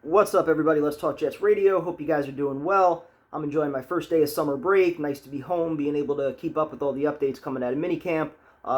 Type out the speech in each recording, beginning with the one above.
What's up, everybody? Let's Talk Jets Radio. Hope you guys are doing well. I'm enjoying my first day of summer break. Nice to be home, being able to keep up with all the updates coming out of minicamp.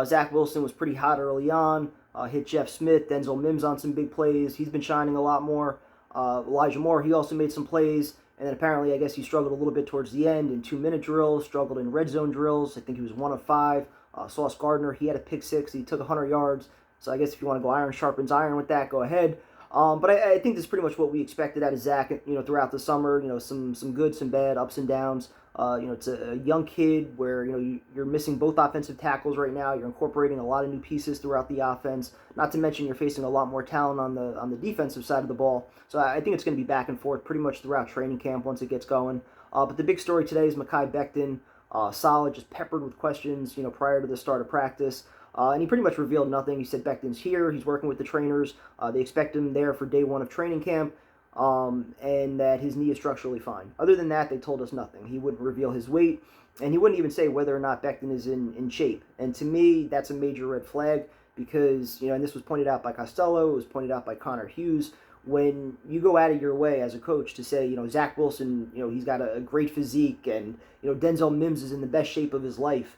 Zach Wilson was pretty hot early on. Hit Jeff Smith, Denzel Mims on some big plays. He's been shining a lot more. Elijah Moore, he also made some plays. And then apparently, I guess he struggled a little bit towards the end in 2-minute drills, struggled in red zone drills. I think he was 1 of 5. Sauce Gardner, he had a pick 6. He took 100 yards. So I guess if you want to go iron sharpens iron with that, go ahead. But I think this is pretty much what we expected out of Zach, throughout the summer. Some good, some bad, ups and downs. It's a young kid where, you're missing both offensive tackles right now. You're incorporating a lot of new pieces throughout the offense. Not to mention you're facing a lot more talent on the defensive side of the ball. So I think it's going to be back and forth pretty much throughout training camp once it gets going. But the big story today is Becton. Saleh just peppered with questions, prior to the start of practice. And he pretty much revealed nothing. He said Becton's here. He's working with the trainers. They expect him there for day 1 of training camp, and that his knee is structurally fine. Other than that, they told us nothing. He wouldn't reveal his weight, and he wouldn't even say whether or not Becton is in shape. And to me, that's a major red flag because, and this was pointed out by Costello, it was pointed out by Connor Hughes, when you go out of your way as a coach to say, Zach Wilson, he's got a great physique, and, Denzel Mims is in the best shape of his life,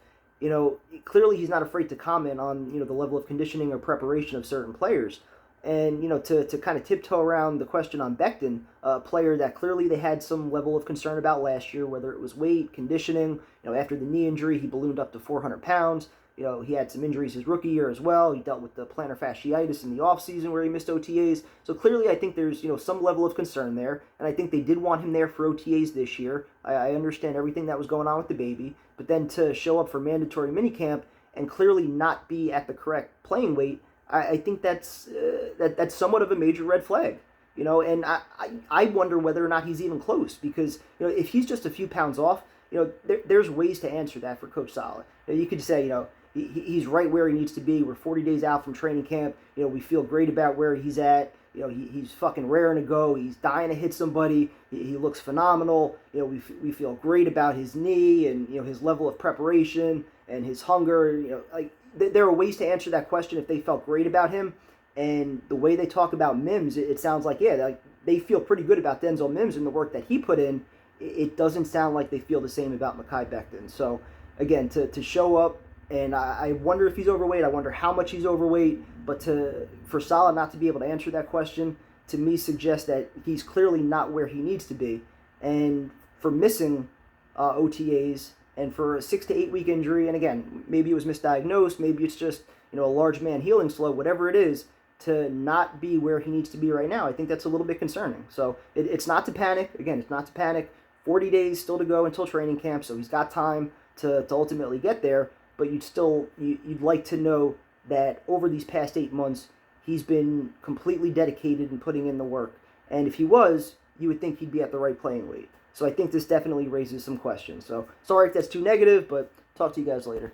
clearly he's not afraid to comment on, the level of conditioning or preparation of certain players. And, to kind of tiptoe around the question on Becton, a player that clearly they had some level of concern about last year, whether it was weight, conditioning, after the knee injury, he ballooned up to 400 pounds. He had some injuries his rookie year as well. He dealt with the plantar fasciitis in the offseason where he missed OTAs. So clearly I think there's, some level of concern there. And I think they did want him there for OTAs this year. I understand everything that was going on with the baby. But then to show up for mandatory minicamp and clearly not be at the correct playing weight, I think that's somewhat of a major red flag. And I wonder whether or not he's even close because, if he's just a few pounds off, there's ways to answer that for Coach Saleh. You could say, he's right where he needs to be. We're 40 days out from training camp. We feel great about where he's at. He's fucking raring to go. He's dying to hit somebody. He looks phenomenal. We feel great about his knee and, his level of preparation and his hunger. There are ways to answer that question if they felt great about him. And the way they talk about Mims, it sounds like, they feel pretty good about Denzel Mims and the work that he put in. It doesn't sound like they feel the same about Becton. So, again, to show up, and I wonder if he's overweight. I wonder how much he's overweight. But for Saleh not to be able to answer that question, to me, suggests that he's clearly not where he needs to be. And for missing OTAs and for a 6 to 8 week injury, and again, maybe it was misdiagnosed, maybe it's just a large man healing slow, whatever it is, to not be where he needs to be right now, I think that's a little bit concerning. So it's not to panic. Again, it's not to panic. 40 days still to go until training camp, so he's got time to ultimately get there. But you'd like to know that over these past 8 months, he's been completely dedicated and putting in the work. And if he was, you would think he'd be at the right playing weight. So I think this definitely raises some questions. So sorry if that's too negative, but talk to you guys later.